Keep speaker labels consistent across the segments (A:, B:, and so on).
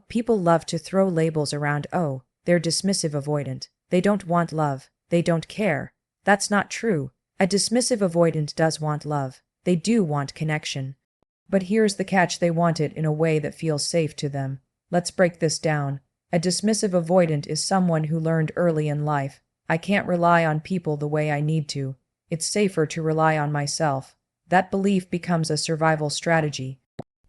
A: People love to throw labels around. Oh, they're dismissive avoidant. They don't want love. They don't care. That's not true. A dismissive avoidant does want love. They do want connection. But here's the catch: they want it in a way that feels safe to them. Let's break this down. A dismissive avoidant is someone who learned early in life, I can't rely on people the way I need to. It's safer to rely on myself. That belief becomes a survival strategy.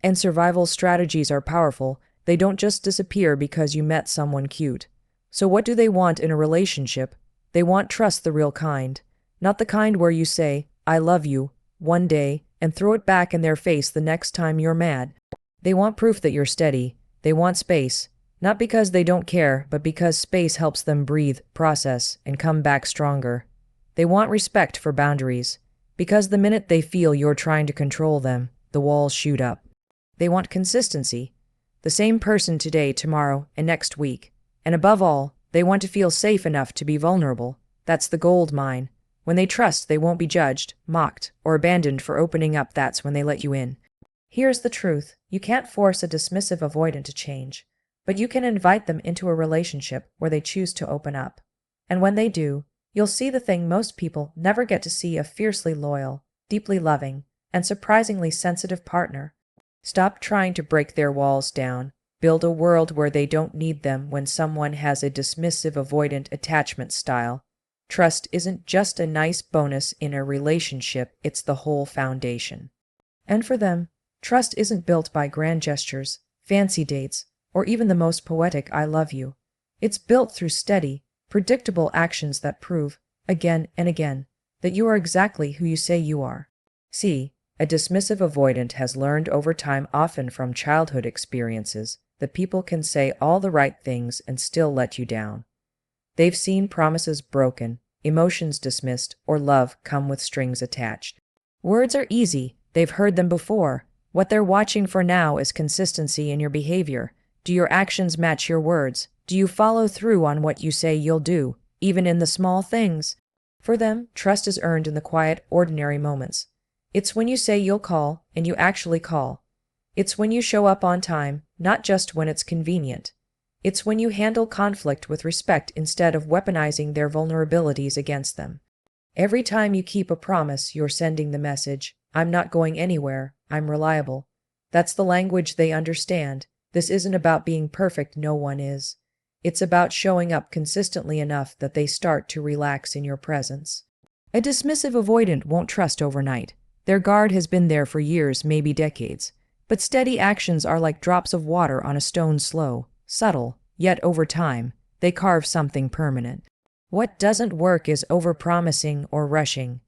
A: And survival strategies are powerful. They don't just disappear because you met someone cute. So what do they want in a relationship? They want trust, the real kind. Not the kind where you say, "I love you," one day, and throw it back in their face the next time you're mad. They want proof that you're steady. They want space. Not because they don't care, but because space helps them breathe, process, and come back stronger. They want respect for boundaries. Because the minute they feel you're trying to control them, the walls shoot up. They want consistency. The same person today, tomorrow, and next week. And above all, they want to feel safe enough to be vulnerable. That's the gold mine. When they trust they won't be judged, mocked, or abandoned for opening up, that's when they let you in. Here's the truth. You can't force a dismissive avoidant to change, but you can invite them into a relationship where they choose to open up. And when they do, you'll see the thing most people never get to see: a fiercely loyal, deeply loving, and surprisingly sensitive partner. Stop trying to break their walls down. Build a world where they don't need them. When someone has a dismissive avoidant attachment style, trust isn't just a nice bonus in a relationship, it's the whole foundation. And for them, trust isn't built by grand gestures, fancy dates, or even the most poetic "I love you." It's built through steady, predictable actions that prove, again and again, that you are exactly who you say you are. See, a dismissive avoidant has learned over time, often from childhood experiences, that people can say all the right things and still let you down. They've seen promises broken, emotions dismissed, or love come with strings attached. Words are easy. They've heard them before. What they're watching for now is consistency in your behavior. Do your actions match your words? Do you follow through on what you say you'll do, even in the small things? For them, trust is earned in the quiet, ordinary moments. It's when you say you'll call, and you actually call. It's when you show up on time, not just when it's convenient. It's when you handle conflict with respect instead of weaponizing their vulnerabilities against them. Every time you keep a promise, you're sending the message, "I'm not going anywhere, I'm reliable." That's the language they understand. This isn't about being perfect, no one is. It's about showing up consistently enough that they start to relax in your presence. A dismissive avoidant won't trust overnight. Their guard has been there for years, maybe decades. But steady actions are like drops of water on a stone, slow, subtle, yet over time, they carve something permanent. What doesn't work is overpromising or rushing.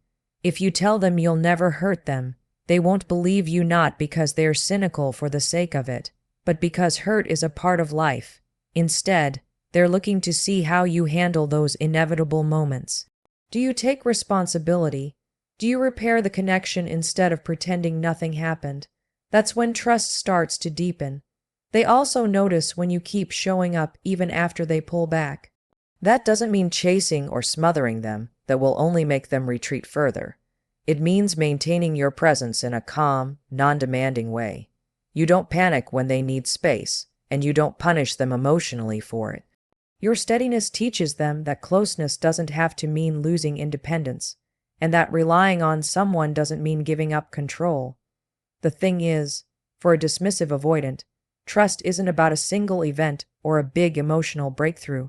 A: If you tell them you'll never hurt them, they won't believe you, not because they're cynical for the sake of it, but because hurt is a part of life. Instead, they're looking to see how you handle those inevitable moments. Do you take responsibility? Do you repair the connection instead of pretending nothing happened? That's when trust starts to deepen. They also notice when you keep showing up even after they pull back. That doesn't mean chasing or smothering them. That will only make them retreat further. It means maintaining your presence in a calm, non-demanding way. You don't panic when they need space, and you don't punish them emotionally for it. Your steadiness teaches them that closeness doesn't have to mean losing independence, and that relying on someone doesn't mean giving up control. The thing is, for a dismissive avoidant, trust isn't about a single event or a big emotional breakthrough.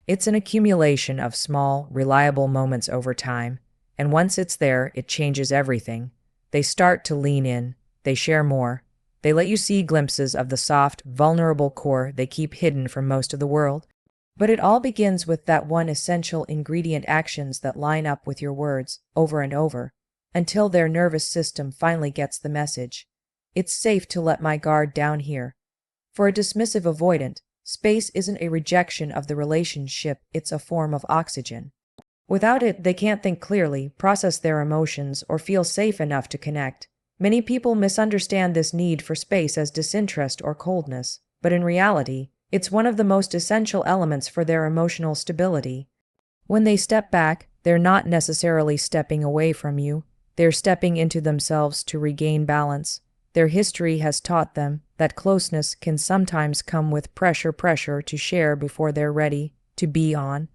A: It's an accumulation of small, reliable moments over time, and once it's there, it changes everything. They start to lean in, they share more, they let you see glimpses of the soft, vulnerable core they keep hidden from most of the world. But it all begins with that one essential ingredient: actions that line up with your words, over and over, until their nervous system finally gets the message. It's safe to let my guard down here. For a dismissive avoidant, space isn't a rejection of the relationship, it's a form of oxygen. Without it, they can't think clearly, process their emotions, or feel safe enough to connect. Many people misunderstand this need for space as disinterest or coldness, but in reality, it's one of the most essential elements for their emotional stability. When they step back, they're not necessarily stepping away from you. They're stepping into themselves to regain balance. Their history has taught them that closeness can sometimes come with pressure to share before they're ready to be on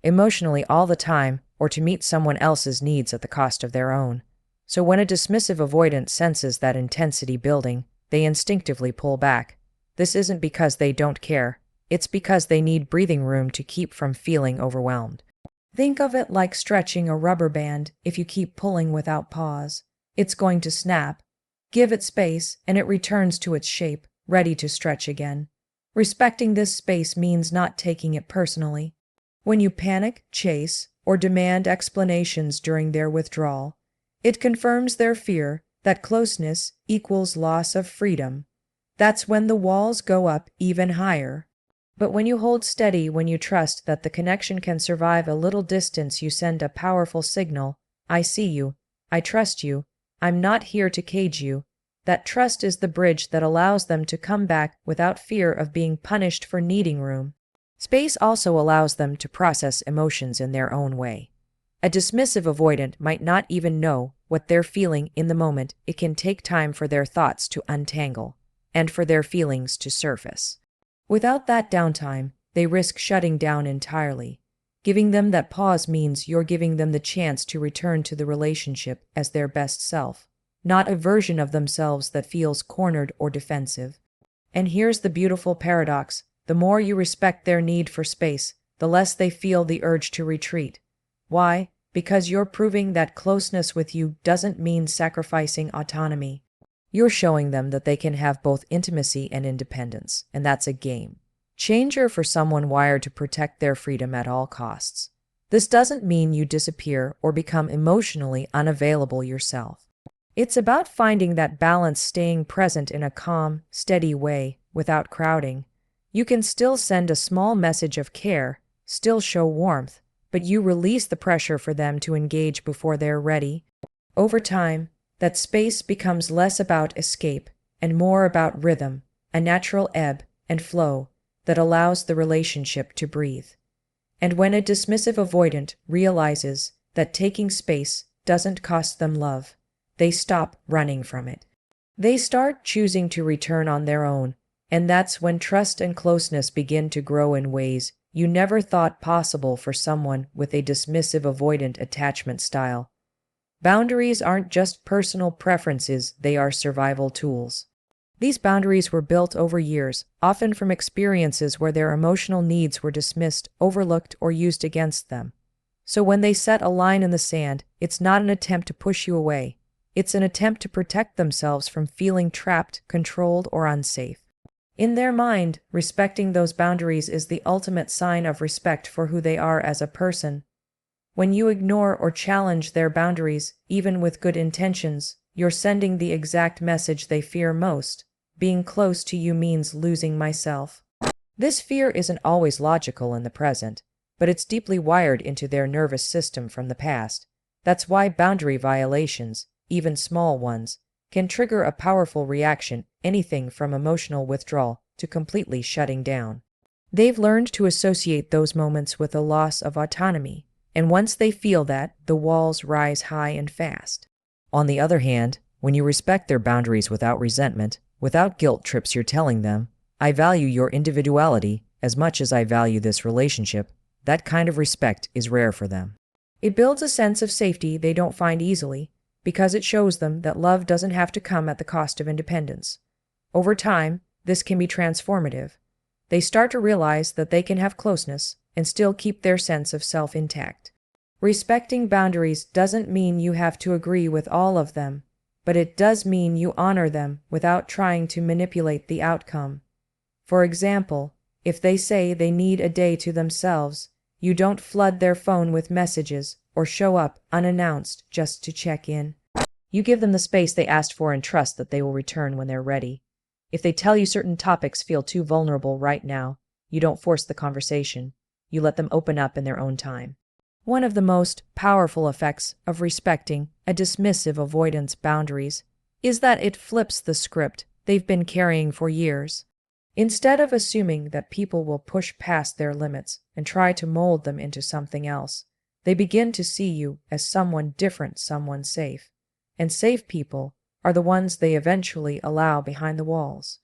A: emotionally all the time, or to meet someone else's needs at the cost of their own. So when a dismissive avoidant senses that intensity building, they instinctively pull back. This isn't because they don't care, it's because they need breathing room to keep from feeling overwhelmed. Think of it like stretching a rubber band. If you keep pulling without pause, it's going to snap. Give it space, and it returns to its shape, ready to stretch again. Respecting this space means not taking it personally. When you panic, chase, or demand explanations during their withdrawal, it confirms their fear that closeness equals loss of freedom. That's when the walls go up even higher. But when you hold steady, when you trust that the connection can survive a little distance, you send a powerful signal. I see you. I trust you. I'm not here to cage you. That trust is the bridge that allows them to come back without fear of being punished for needing room. Space also allows them to process emotions in their own way. A dismissive avoidant might not even know what they're feeling in the moment. It can take time for their thoughts to untangle and for their feelings to surface. Without that downtime, they risk shutting down entirely. Giving them that pause means you're giving them the chance to return to the relationship as their best self, not a version of themselves that feels cornered or defensive. And here's the beautiful paradox. The more you respect their need for space, the less they feel the urge to retreat. Why? Because you're proving that closeness with you doesn't mean sacrificing autonomy. You're showing them that they can have both intimacy and independence, and that's a game changer for someone wired to protect their freedom at all costs. This doesn't mean you disappear or become emotionally unavailable yourself. It's about finding that balance, staying present in a calm, steady way without crowding. You can still send a small message of care, still show warmth, but you release the pressure for them to engage before they're ready. Over time, that space becomes less about escape and more about rhythm, a natural ebb and flow that allows the relationship to breathe. And when a dismissive avoidant realizes that taking space doesn't cost them love, they stop running from it. They start choosing to return on their own, and that's when trust and closeness begin to grow in ways you never thought possible for someone with a dismissive avoidant attachment style. Boundaries aren't just personal preferences, they are survival tools. These boundaries were built over years, often from experiences where their emotional needs were dismissed, overlooked, or used against them. So when they set a line in the sand, it's not an attempt to push you away. It's an attempt to protect themselves from feeling trapped, controlled, or unsafe. In their mind, respecting those boundaries is the ultimate sign of respect for who they are as a person. When you ignore or challenge their boundaries, even with good intentions, you're sending the exact message they fear most. Being close to you means losing myself. This fear isn't always logical in the present, but it's deeply wired into their nervous system from the past. That's why boundary violations, even small ones, can trigger a powerful reaction, anything from emotional withdrawal to completely shutting down. They've learned to associate those moments with a loss of autonomy, and once they feel that, the walls rise high and fast. On the other hand, when you respect their boundaries without resentment, without guilt trips, you're telling them, I value your individuality as much as I value this relationship. That kind of respect is rare for them. It builds a sense of safety they don't find easily, because it shows them that love doesn't have to come at the cost of independence. Over time, this can be transformative. They start to realize that they can have closeness and still keep their sense of self intact. Respecting boundaries doesn't mean you have to agree with all of them, but it does mean you honor them without trying to manipulate the outcome. For example, if they say they need a day to themselves, you don't flood their phone with messages or show up unannounced just to check in. You give them the space they asked for and trust that they will return when they're ready. If they tell you certain topics feel too vulnerable right now, you don't force the conversation. You let them open up in their own time. One of the most powerful effects of respecting a dismissive avoidant's boundaries is that it flips the script they've been carrying for years. Instead of assuming that people will push past their limits and try to mold them into something else, they begin to see you as someone different, someone safe. And safe people are the ones they eventually allow behind the walls.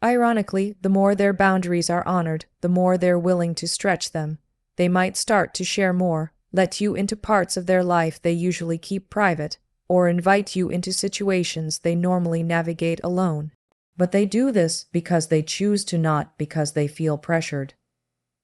A: Ironically, the more their boundaries are honored, the more they're willing to stretch them. They might start to share more, let you into parts of their life they usually keep private, or invite you into situations they normally navigate alone. But they do this because they choose to, not because they feel pressured.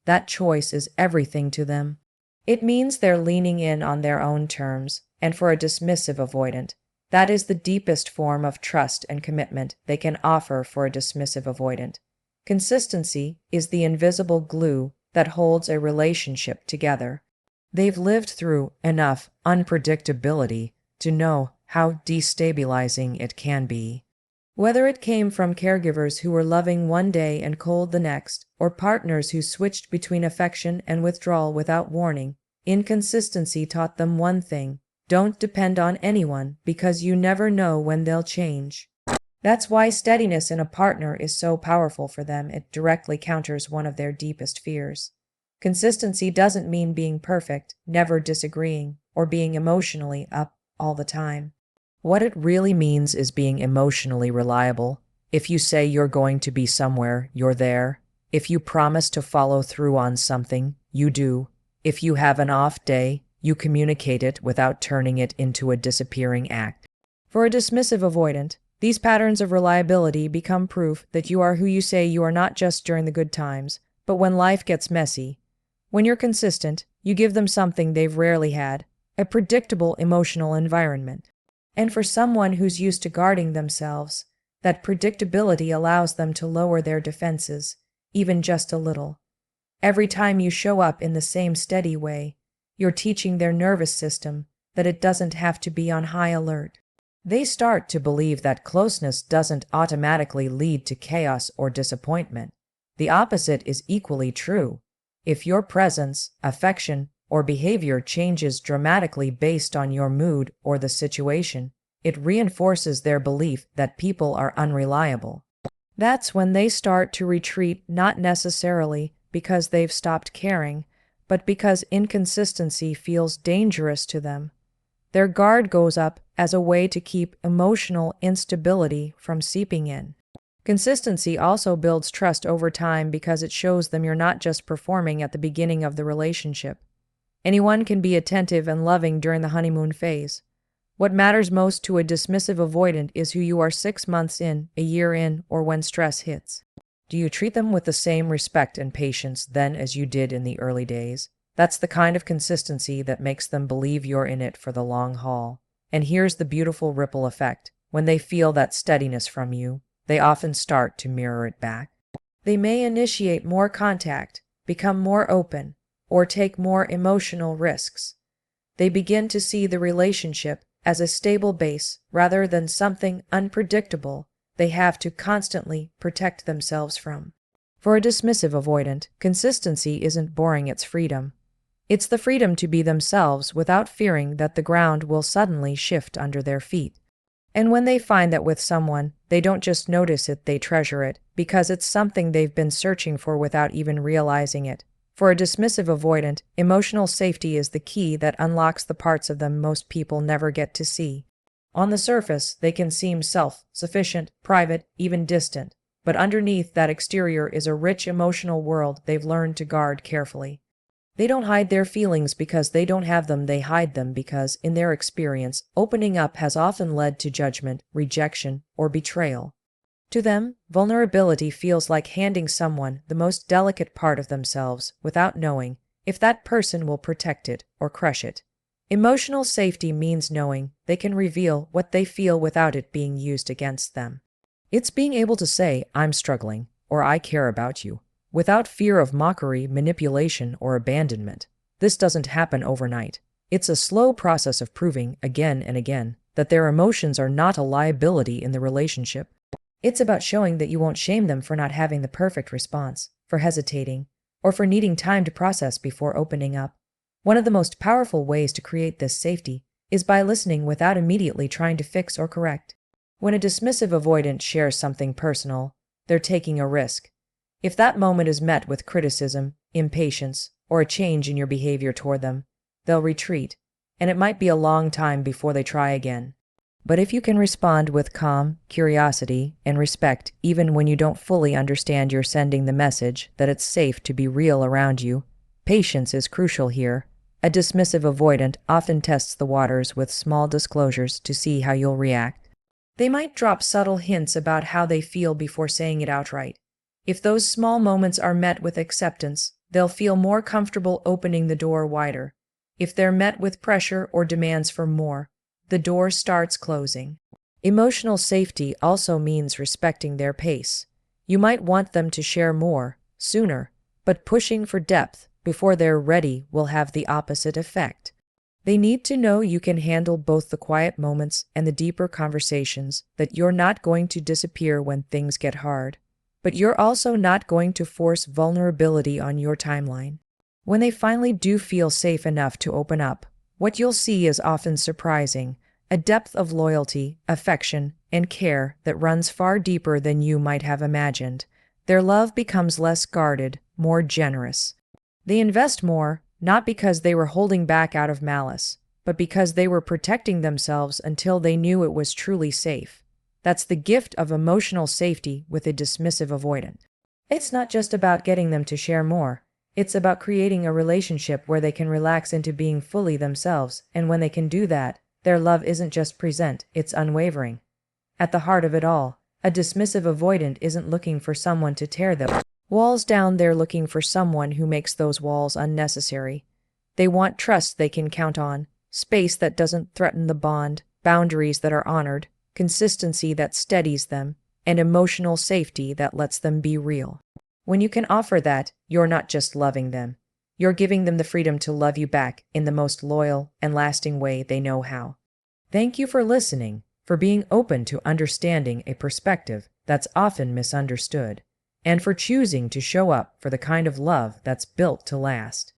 A: That choice is everything to them. It means they're leaning in on their own terms, and for a dismissive avoidant, that is the deepest form of trust and commitment they can offer. For a dismissive avoidant, consistency is the invisible glue that holds a relationship together. They've lived through enough unpredictability to know how destabilizing it can be. Whether it came from caregivers who were loving one day and cold the next, or partners who switched between affection and withdrawal without warning, inconsistency taught them one thing: don't depend on anyone, because you never know when they'll change. That's why steadiness in a partner is so powerful for them. It directly counters one of their deepest fears. Consistency doesn't mean being perfect, never disagreeing, or being emotionally up all the time. What it really means is being emotionally reliable. If you say you're going to be somewhere, you're there. If you promise to follow through on something, you do. If you have an off day, you communicate it without turning it into a disappearing act. For a dismissive avoidant, these patterns of reliability become proof that you are who you say you are, not just during the good times, but when life gets messy. When you're consistent, you give them something they've rarely had: a predictable emotional environment. And for someone who's used to guarding themselves, that predictability allows them to lower their defenses, even just a little. Every time you show up in the same steady way, you're teaching their nervous system that it doesn't have to be on high alert. They start to believe that closeness doesn't automatically lead to chaos or disappointment. The opposite is equally true. If your presence, affection, or behavior changes dramatically based on your mood or the situation, it reinforces their belief that people are unreliable. That's when they start to retreat, not necessarily because they've stopped caring, but because inconsistency feels dangerous to them. Their guard goes up as a way to keep emotional instability from seeping in. Consistency also builds trust over time because it shows them you're not just performing at the beginning of the relationship. Anyone can be attentive and loving during the honeymoon phase. What matters most to a dismissive avoidant is who you are 6 months in, a year in, or when stress hits. Do you treat them with the same respect and patience then as you did in the early days? That's the kind of consistency that makes them believe you're in it for the long haul. And here's the beautiful ripple effect. When they feel that steadiness from you, they often start to mirror it back. They may initiate more contact, become more open, or take more emotional risks. They begin to see the relationship as a stable base rather than something unpredictable they have to constantly protect themselves from. For a dismissive avoidant, consistency isn't boring, it's freedom. It's the freedom to be themselves without fearing that the ground will suddenly shift under their feet. And when they find that with someone, they don't just notice it, they treasure it, because it's something they've been searching for without even realizing it. For a dismissive avoidant, emotional safety is the key that unlocks the parts of them most people never get to see. On the surface, they can seem self-sufficient, private, even distant, but underneath that exterior is a rich emotional world they've learned to guard carefully. They don't hide their feelings because they don't have them, they hide them because, in their experience, opening up has often led to judgment, rejection, or betrayal. To them, vulnerability feels like handing someone the most delicate part of themselves without knowing if that person will protect it or crush it. Emotional safety means knowing they can reveal what they feel without it being used against them. It's being able to say, "I'm struggling," or "I care about you," without fear of mockery, manipulation, or abandonment. This doesn't happen overnight. It's a slow process of proving, again and again, that their emotions are not a liability in the relationship. It's about showing that you won't shame them for not having the perfect response, for hesitating, or for needing time to process before opening up. One of the most powerful ways to create this safety is by listening without immediately trying to fix or correct. When a dismissive avoidant shares something personal, they're taking a risk. If that moment is met with criticism, impatience, or a change in your behavior toward them, they'll retreat, and it might be a long time before they try again. But if you can respond with calm, curiosity, and respect, even when you don't fully understand you're sending the message that it's safe to be real around you, patience is crucial here. A dismissive avoidant often tests the waters with small disclosures to see how you'll react. They might drop subtle hints about how they feel before saying it outright. If those small moments are met with acceptance, they'll feel more comfortable opening the door wider. If they're met with pressure or demands for more, the door starts closing. Emotional safety also means respecting their pace. You might want them to share more, sooner, but pushing for depth before they're ready will have the opposite effect. They need to know you can handle both the quiet moments and the deeper conversations, that you're not going to disappear when things get hard, but you're also not going to force vulnerability on your timeline. When they finally do feel safe enough to open up, what you'll see is often surprising, a depth of loyalty, affection, and care that runs far deeper than you might have imagined. Their love becomes less guarded, more generous. They invest more, not because they were holding back out of malice, but because they were protecting themselves until they knew it was truly safe. That's the gift of emotional safety with a dismissive avoidant. It's not just about getting them to share more. It's about creating a relationship where they can relax into being fully themselves, and when they can do that, their love isn't just present, it's unwavering. At the heart of it all, a dismissive avoidant isn't looking for someone to tear those walls down, they're looking for someone who makes those walls unnecessary. They want trust they can count on, space that doesn't threaten the bond, boundaries that are honored, consistency that steadies them, and emotional safety that lets them be real. When you can offer that, you're not just loving them. You're giving them the freedom to love you back in the most loyal and lasting way they know how. Thank you for listening, for being open to understanding a perspective that's often misunderstood, and for choosing to show up for the kind of love that's built to last.